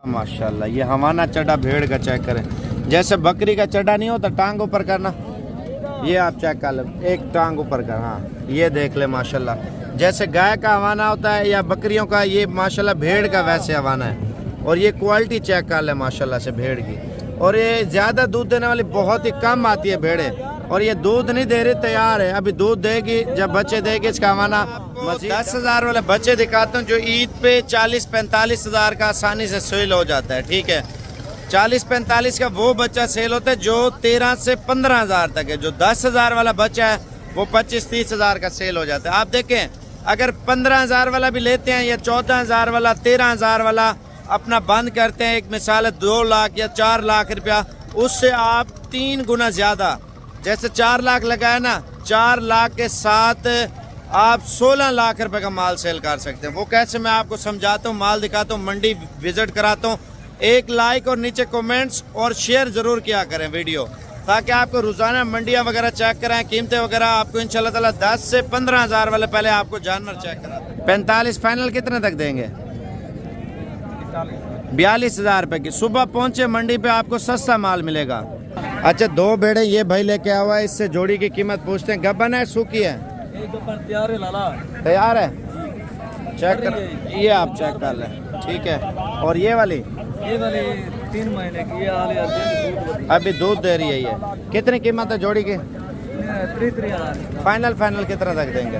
माशाल्लाह ये हवाना चड्डा भेड़ का चेक करें, जैसे बकरी का चड्डा नहीं होता टांग ऊपर करना, ये आप चेक कर लें, एक टांग ऊपर कर। हाँ ये देख ले माशाल्लाह, जैसे गाय का हवाना होता है या बकरियों का, ये माशाल्लाह भेड़ का वैसे हवाना है। और ये क्वालिटी चेक कर ले माशाल्लाह से भेड़ की। और ये ज़्यादा दूध देने वाली बहुत ही कम आती है भेड़े, और ये दूध नहीं दे रही, तैयार है, अभी दूध देगी, जब बच्चे देगी इसका हवाना 10,000 वाले बच्चे दिखाता हूँ जो ईद पे 40-45 हज़ार का आसानी से सेल हो जाता है। ठीक है, 40-45 का वो बच्चा सेल होता है जो 13 से 15 हज़ार तक है। जो 10,000 वाला बच्चा है वो 25-30 हज़ार का सेल हो जाता है। आप देखें, अगर 15 हज़ार वाला भी लेते हैं या 14 हज़ार वाला, 13 हज़ार वाला अपना बंद करते हैं, एक मिसाल है 2 लाख या 4 लाख रुपया, उससे आप 3 गुना ज़्यादा, जैसे 4 लाख लगाया ना, 4 लाख के साथ आप 16 लाख रुपए का माल सेल कर सकते हैं। वो कैसे मैं आपको समझाता हूँ, माल दिखाता हूँ, मंडी विजिट कराता हूँ। एक लाइक और नीचे कमेंट्स और शेयर ज़रूर किया करें वीडियो, ताकि आपको रोज़ाना मंडियाँ वगैरह चेक कराएं, कीमतें वगैरह आपको इंशाल्लाह ताला 10 से 15 हज़ार वाले पहले आपको जानवर चेक कराते हैं। 45 फाइनल कितने तक देंगे? 42 हज़ार रुपये की। सुबह पहुँचे मंडी पे आपको सस्ता माल मिलेगा। अच्छा, 2 भेड़े ये भाई लेके आया हुआ है, इससे जोड़ी की कीमत पूछते हैं। गब्बन है सूखी है? तैयार है लाला, तैयार है, चेक कर, ये आप चेक कर लें। ठीक है, और ये वाली 3 महीने की, ये अभी दूध दे रही है। ये कितनी कीमत है जोड़ी की? 3,000। फाइनल कितना तक देंगे?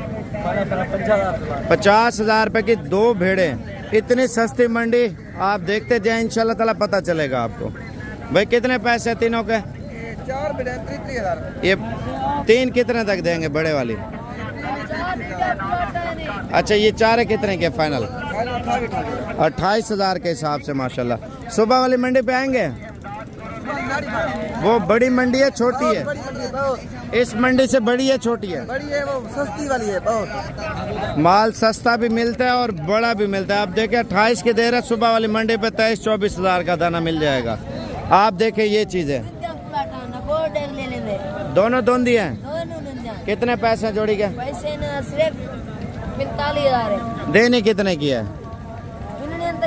50 हज़ार रुपये की 2 भेड़े। इतनी सस्ती मंडी आप देखते जाए, इंशाल्लाह ताला पता चलेगा आपको। भाई कितने पैसे तीनों के? 4 भेड़े 33,000। ये 3 कितने तक देंगे बड़े वाली? अच्छा, ये 4 कितने के फाइनल? 28 हज़ार के हिसाब से माशाल्लाह। सुबह वाली मंडी पे आएंगे? वो बड़ी मंडी है छोटी है? इस मंडी से बड़ी है छोटी है? बड़ी है, वो सस्ती वाली है बहुत। माल सस्ता भी मिलता है और बड़ा भी मिलता है। आप देखें 28 के दे रहे, सुबह वाली मंडी पे 23-24 हज़ार का दाना मिल जाएगा। आप देखें ये चीजें दोनों दोंदी हैं। कितने पैसे हैं जोड़ी के? पैसे न सिर्फ 45,000 है। देने कितने की है?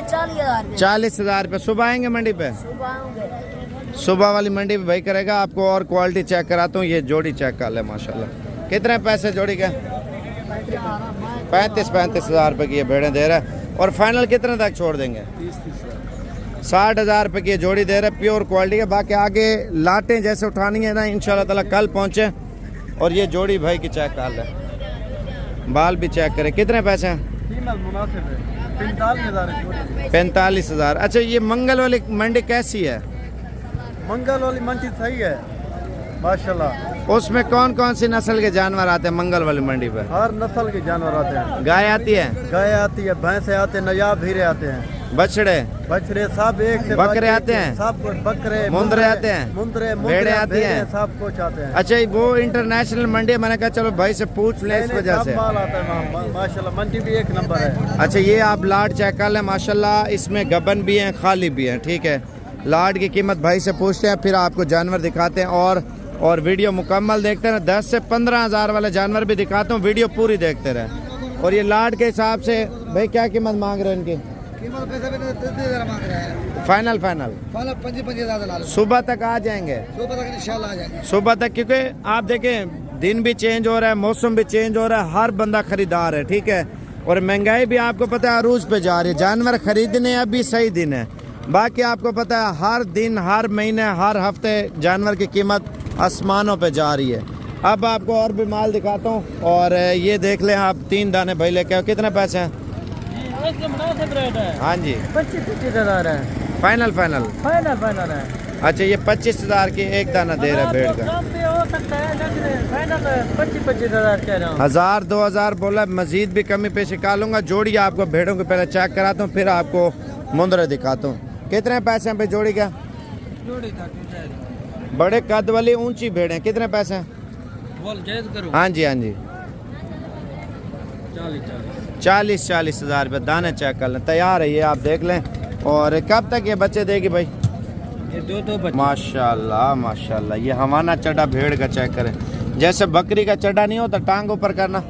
40,000। 40,000 रुपये। सुबह आएंगे मंडी पे? सुबह आऊंगे। सुबह वाली मंडी पे भाई करेगा आपको। और क्वालिटी चेक कराता हूँ, ये जोड़ी चेक कर ले माशाल्लाह। कितने पैसे जोड़ी के? 35 हज़ार रुपये की ये भेड़ें दे रहा है। और फाइनल कितने तक छोड़ देंगे? 60 हज़ार रुपये की जोड़ी दे रहे, प्योर क्वालिटी है। बाकी आगे लाटें जैसे उठानी है ना, इंशाल्लाह ताला कल पहुँचे। और ये जोड़ी भाई की चेक कर ले, बाल भी चेक करें। कितने पैसे हैं? 45 हज़ार। अच्छा, ये मंगल वाली मंडी कैसी है? मंगल वाली मंडी सही है माशाल्लाह। उसमें कौन कौन सी नस्ल के जानवर आते हैं मंगल वाली मंडी पे? हर नस्ल के जानवर आते हैं। गाय आती है? गाय आती है, भैंसे आते हैं, नयाब हीरे आते हैं, बछड़े सब एक से बकरे आते हैं, सब कुछ, बकरे मुंदरे आते हैं, मुंदरे भेड़े आती हैं, सब कुछ आते हैं। अच्छा, वो इंटरनेशनल मंडी है, मैंने कहा चलो भाई से पूछ ले इस वजह से। माल आता है माशाल्लाह, मंडी भी एक नंबर है। अच्छा, ये आप लाट चेक कर लें माशाल्लाह, इसमें गबन भी हैं, खाली भी हैं। ठीक है, लाट की कीमत भाई से पूछते हैं, फिर आपको जानवर दिखाते हैं। और वीडियो मुकम्मल देखते हैं। 10 से 15 हज़ार वाले जानवर भी दिखाता हूँ, वीडियो पूरी देखते रहे। और ये लाट के हिसाब से भाई क्या कीमत मांग रहे हैं इनकी? फाइनल 25,000। सुबह तक आ जाएंगे? सुबह तक इंशाल्लाह आ जाएंगे। सुबह तक, क्योंकि आप देखें दिन भी चेंज हो रहा है, मौसम भी चेंज हो रहा है, हर बंदा खरीदार है। ठीक है, और महंगाई भी आपको पता है अरूज पे जा रही है। जानवर खरीदने अभी सही दिन है, बाकी आपको पता है हर दिन, हर महीने, हर हफ्ते जानवर की कीमत आसमानों पे जा रही है। अब आपको और भी माल दिखाता हूँ। और ये देख लें आप, 3 दाने भाई लेके आओ। कितने पैसे हैं? हाँ जी, 25 हज़ार है। फाइनल है। अच्छा, ये 25 हज़ार की एक दाना दे रहा है भेड़ का। हो सकता है, फाइनल 25 हज़ार कह रहा हूँ। 1,000-2,000 बोला, मजीद भी कमी पेश निकालूंगा। जोड़ी आपको भेड़ों के पहले चेक कराता हूँ, फिर आपको मुंदरे दिखाता हूँ। कितने पैसे हैं भाई जोड़ी का? बड़े कद वाली ऊंची भेड़ें कितने पैसे हैं? हाँ जी, 40 हज़ार रुपये। दाने चेक कर लें, तैयार है ये, आप देख लें। और कब तक ये बच्चे देगी भाई? ये 2 बच्चे। माशाल्लाह ये हवाना चड्डा भेड़ का चेक करें, जैसे बकरी का चड्डा नहीं होता टांग ऊपर करना,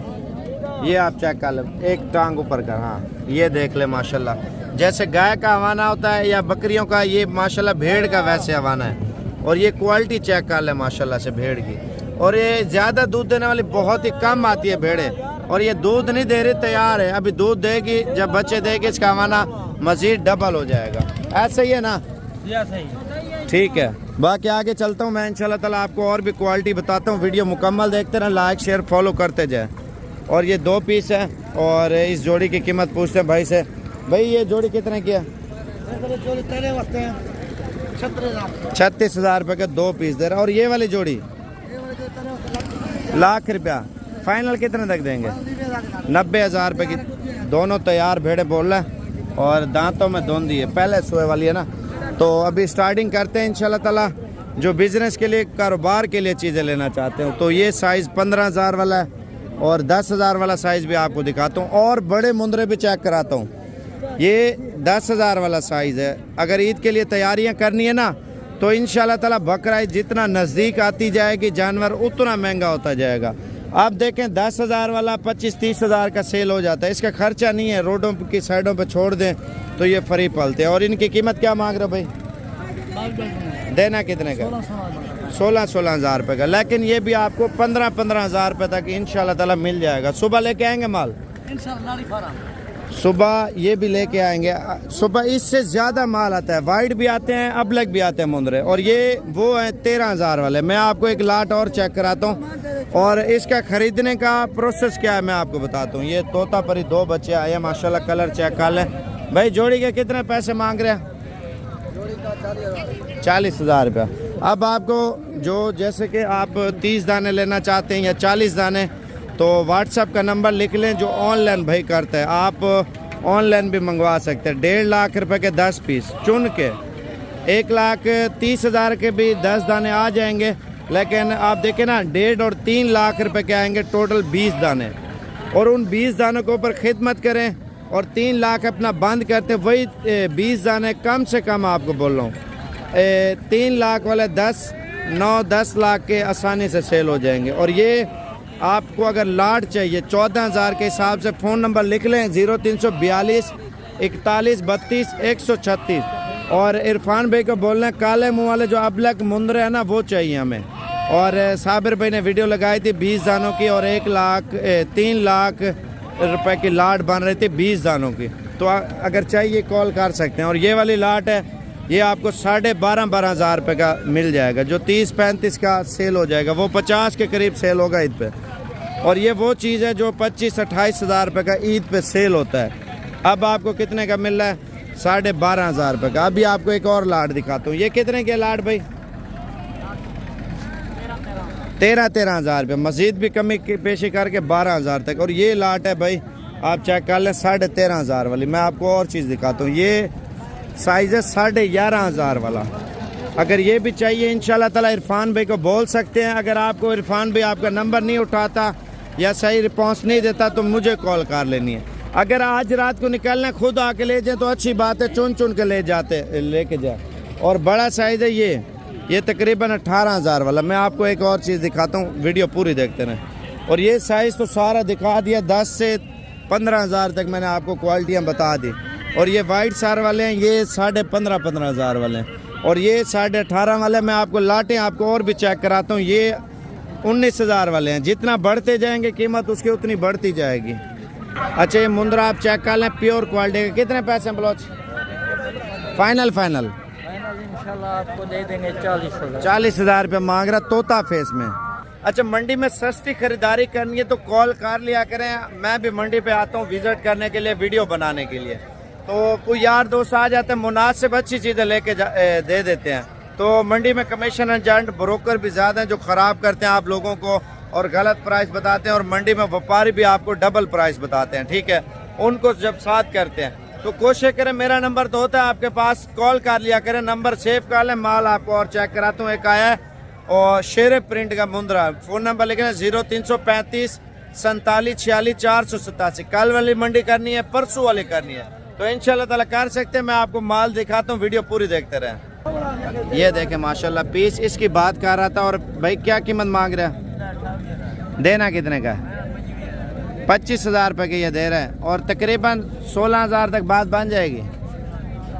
ये आप चेक कर लें, एक टांग ऊपर कर। हाँ ये देख ले माशाल्लाह, जैसे गाय का हवाना होता है या बकरियों का, ये माशाल्लाह भेड़ का वैसे हवाना है। और ये क्वालिटी चेक कर ले माशाल्लाह से भेड़ की। और ये ज़्यादा दूध देने वाली बहुत ही कम आती है भेड़े, और ये दूध नहीं दे रही, तैयार है, अभी दूध देगी, जब बच्चे देगी इसका हवाना मज़ीद डबल हो जाएगा। ऐसा ही है ना? ठीक है, बाकी आगे चलता हूँ मैं इंशाल्लाह ताला, आपको और भी क्वालिटी बताता हूँ। वीडियो मुकम्मल देखते रहें, लाइक शेयर फॉलो करते जाए। और ये 2 पीस है, और इस जोड़ी की कीमत पूछते हैं भाई से। भाई ये जोड़ी कितने की है? 36,000 रुपये के 2 पीस दे रहा। और ये वाली जोड़ी लाख रुपया, फाइनल कितने तक देंगे? 90,000 रुपये की। दोनों तैयार भेड़े बोल रहे हैं, और दांतों में धुंधी है, पहले सोए वाली है ना। तो अभी स्टार्टिंग करते हैं इंशाल्लाह ताला। जो बिज़नेस के लिए, कारोबार के लिए चीज़ें लेना चाहते हो तो ये साइज़ 15,000 वाला है, और 10,000 वाला साइज़ भी आपको दिखाता हूँ, और बड़े मुंदरे भी चेक कराता हूँ। ये 10,000 वाला साइज़ है। अगर ईद के लिए तैयारियां करनी है ना, तो इंशाल्लाह ताला बकरा ईद जितना नज़दीक आती जाएगी जानवर उतना महंगा होता जाएगा। आप देखें 10,000 वाला 25-30,000 का सेल हो जाता है, इसका खर्चा नहीं है, रोडों की साइडों पे छोड़ दें तो ये फ्री पलते हैं। और इनकी कीमत क्या मांग रहे हो भाई? देना कितने का? 16,000 रुपये का। लेकिन ये भी आपको 15,000 रुपये तक इंशाल्लाह ताला मिल जाएगा। सुबह लेके आएंगे माल? सुबह ये भी लेके आएंगे। सुबह इससे ज़्यादा माल आता है, वाइट भी आते हैं, अबलग भी आते हैं मुंदरे। और ये वो है 13,000 वाले। मैं आपको एक लाट और चेक कराता हूँ, और इसका ख़रीदने का प्रोसेस क्या है मैं आपको बताता हूँ। ये तोता परी 2 बच्चे आए हैं माशाल्लाह, कलर चेक कर लें। भाई जोड़ी के कितने पैसे मांग रहे हैं? 40,000 रुपया। अब आपको जो, जैसे कि आप 30 दाने लेना चाहते हैं या 40 दाने, तो व्हाट्सएप का नंबर लिख लें। जो ऑनलाइन भाई करते हैं, आप ऑनलाइन भी मंगवा सकते हैं। 1.5 लाख रुपए के 10 पीस चुन के 1,30,000 के भी 10 दाने आ जाएंगे। लेकिन आप देखें ना, 1.5 और 3 लाख रुपए के आएंगे टोटल 20 दाने। और उन 20 दानों के ऊपर खिदमत करें और 3 लाख अपना बंद करते, वही 20 दाने कम से कम आपको बोल रहा हूँ 3 लाख वाले 9-10 लाख के आसानी से सेल हो जाएंगे। और ये आपको अगर लाट चाहिए 14,000 के हिसाब से फ़ोन नंबर लिख लें 0342 41 32 136। और इरफान भाई को बोलना काले मुँह वाले जो अबलक मुंदरे हैं ना, वो चाहिए हमें। और साबिर भाई ने वीडियो लगाई थी 20 दानों की, और 3 लाख रुपए की लाट बन रही थी 20 दानों की। तो अगर चाहिए कॉल कर सकते हैं। और ये वाली लाट है, ये आपको 12,500 रुपये का मिल जाएगा। जो 30-35 का सेल हो जाएगा, वो 50 के करीब सेल होगा ईद पे। और ये वो चीज़ है जो 25-28,000 रुपये का ईद पे सेल होता है। अब आपको कितने का मिल रहा है? 12,500 रुपये का। अभी आपको एक और लाट दिखाता हूँ। ये कितने के लाट भाई? 13,000 रुपये। मज़ीद भी कमी पेशी करके 12,000 तक। और ये लाट है भाई, आप चेक कर लें 13,500 वाली। मैं आपको और चीज़ दिखाता हूँ। ये साइज़ है 11,500 वाला। अगर ये भी चाहिए इंशाल्लाह ताला इरफान भाई को बोल सकते हैं। अगर आपको इरफान भाई आपका नंबर नहीं उठाता या सही रिस्पॉन्स नहीं देता तो मुझे कॉल कर लेनी है। अगर आज रात को निकलना खुद आके ले जाए तो अच्छी बात है, चुन चुन के लेके जाए। और बड़ा साइज़ है ये तकरीबन 18,000 वाला। मैं आपको एक और चीज़ दिखाता हूँ, वीडियो पूरी देखते रहें। और ये साइज़ तो सारा दिखा दिया, 10 से 15,000 तक मैंने आपको क्वालिटियाँ बता दी। और ये वाइट सार वाले हैं, ये 15,500 वाले हैं। और ये 18,500 वाले मैं आपको लाटें आपको और भी चेक कराता हूँ। ये 19,000 वाले हैं। जितना बढ़ते जाएंगे कीमत उसकी उतनी बढ़ती जाएगी। अच्छा ये मुंद्रा आप चेक कर लें, प्योर क्वालिटी का। कितने पैसे हैं ब्लाउज? फाइनल इंशाल्लाह आपको दे देंगे 40,000। 40,000 रुपये मांग रहा तोता फेस में। अच्छा मंडी में सस्ती खरीदारी करनी है तो कॉल कर लिया करें। मैं भी मंडी पे आता हूँ विजिट करने के लिए, वीडियो बनाने के लिए। तो कोई यार दोस्त आ जाते हैं, मुनासिब अच्छी चीज़ें लेके दे देते हैं। तो मंडी में कमीशन एजेंट ब्रोकर भी ज़्यादा हैं जो ख़राब करते हैं आप लोगों को और गलत प्राइस बताते हैं। और मंडी में व्यापारी भी आपको डबल प्राइस बताते हैं, ठीक है। उनको जब साथ करते हैं तो कोशिश करें, मेरा नंबर तो होता है आपके पास, कॉल कर लिया करें, नंबर सेव कर लें। माल आपको और चेक कराता हूँ। एक आया है और शेर प्रिंट का मुंद्रा, फ़ोन नंबर लिखना 0335 47 46 487। कल वाली मंडी करनी है, परसों वाली करनी है तो इंशाल्लाह ताला कर सकते हैं। मैं आपको माल दिखाता हूँ, वीडियो पूरी देखते रहें। ये देखें माशाल्लाह पीस, इसकी बात कर रहा था। और भाई क्या कीमत मांग रहा है? देना कितने का है? 25,000 रुपये की ये दे रहे हैं। और तकरीबन 16,000 तक बात बन जाएगी।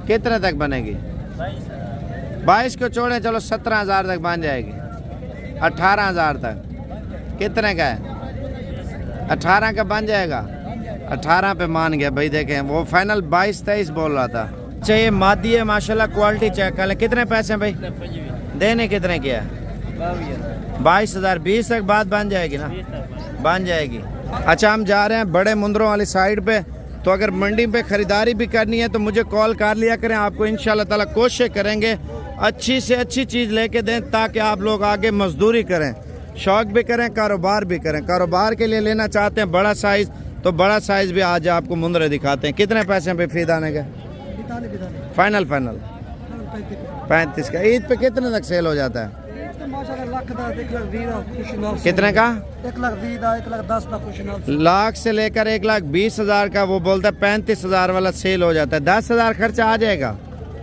कितने तक बनेगी? 22 को छोड़े, चलो 17,000 तक बन जाएगी। 18,000 तक कितने का है? 18 का बन जाएगा। 18 पे मान गया भाई। देखें वो फाइनल 22-23 बोल रहा था। अच्छा ये मादी है माशाल्लाह, क्वालिटी चेक कर लें। कितने पैसे हैं भाई? देने कितने किया है? 22,000। 20 तक बात बन जाएगी ना? बन जाएगी। अच्छा हम जा रहे हैं बड़े मुंदरों वाली साइड पे, तो अगर मंडी पे ख़रीदारी भी करनी है तो मुझे कॉल कर लिया करें। आपको इंशाल्लाह ताला कोशिश करेंगे अच्छी से अच्छी चीज़ लेके दें, ताकि आप लोग आगे मजदूरी करें, शौक भी करें, कारोबार भी करें। कारोबार के लिए लेना चाहते हैं बड़ा साइज़, तो बड़ा साइज़ भी आज आपको मुंदरे दिखाते हैं। कितने पैसे हैं भाई फी दाने के? फाइनल 35 का। ईद पे कितने तक सेल हो जाता है? कितने का? 1,20,000 लाख से लेकर 1,20,000 का वो बोलता है 35,000 वाला सेल हो जाता है। 10,000 खर्चा आ जाएगा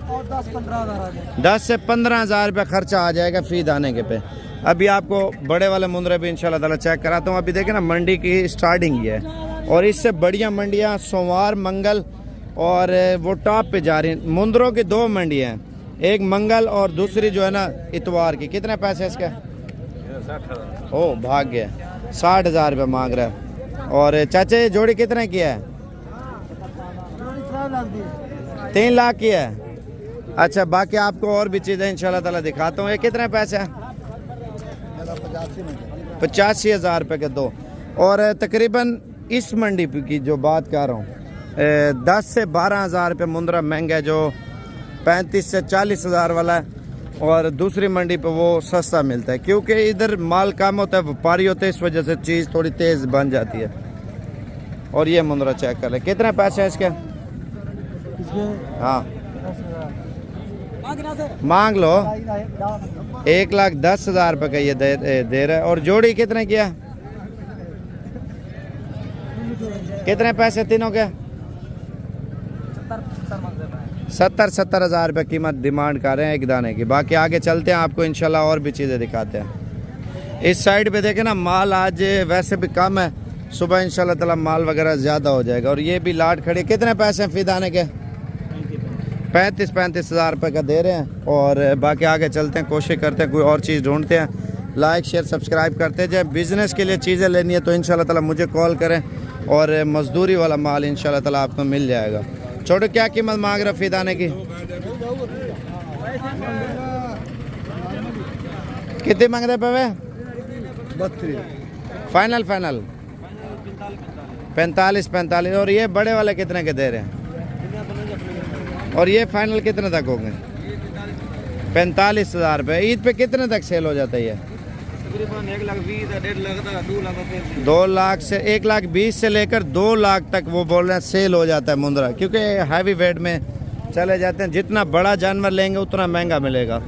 और 10-15,000 आ जाए। 10 से 15,000 रुपया खर्चा आ जाएगा फी दाने के पे। अभी आपको बड़े वाले मुंदरे भी इंशाल्लाह ताला चेक कराता हूँ। अभी देखें ना मंडी की स्टार्टिंग ही है, और इससे बढ़िया मंडियाँ सोमवार मंगल और वो टॉप पे जा रही हैं। मुंदरों की 2 मंडियाँ हैं, एक मंगल और दूसरी जो है ना इतवार की। कितने पैसे इसके? ओ भाग गया। 60,000 रुपये मांग रहा है। और चाचे जोड़ी कितने की है? 3 लाख की है। अच्छा बाकी आपको और भी चीज़ें इंशाल्लाह ताला दिखाता हूँ। ये कितने पैसे हैं? 85,000 रुपये के 2। और तकरीबन इस मंडी की जो बात कर रहा हूँ 10 से 12,000 रुपये मुंदरा महंगा है, जो 35 से 40,000 वाला है। और दूसरी मंडी पे वो सस्ता मिलता है, क्योंकि इधर माल कम होता है, व्यापारी होते हैं, इस वजह से चीज़ थोड़ी तेज़ बन जाती है। और ये मुंदरा चेक कर ले। कितने पैसे हैं इसके? हाँ मांग लो। 1,10,000 रुपये का ये दे रहा है। और जोड़ी कितने किया? कितने पैसे तीनों के? 70,000 रुपये कीमत डिमांड कर रहे हैं एक दाने की। बाकी आगे चलते हैं, आपको इंशाल्लाह और भी चीज़ें दिखाते हैं। इस साइड पे देखें ना, माल आज वैसे भी कम है, सुबह इंशाल्लाह ताला माल वगैरह ज़्यादा हो जाएगा। और ये भी लाट खड़ी। कितने पैसे हैं फी दाने के? 35,000 रुपये का दे रहे हैं। और बाकी आगे चलते हैं, कोशिश करते हैं कोई और चीज़ ढूंढते हैं। लाइक शेयर सब्सक्राइब करते जाए। बिज़नेस के लिए चीज़ें लेनी है तो इंशाल्लाह ताला मुझे कॉल करें, और मजदूरी वाला माल इंशाल्लाह ताला आपको मिल जाएगा। छोटे क्या कीमत मांग रहा फी दाने की? कितने मांग रहे पे? 32। फाइनल 45। और ये बड़े वाले कितने के दे रहे हैं? और ये फाइनल कितने तक होंगे? 45,000 रुपये। ईद पे कितने तक सेल हो जाता है ये? 2 लाख से 1,20,000 से लेकर 2 लाख तक वो बोल रहे हैं सेल हो जाता है मुंदरा, क्योंकि हैवी वेट में चले जाते हैं। जितना बड़ा जानवर लेंगे उतना महंगा मिलेगा।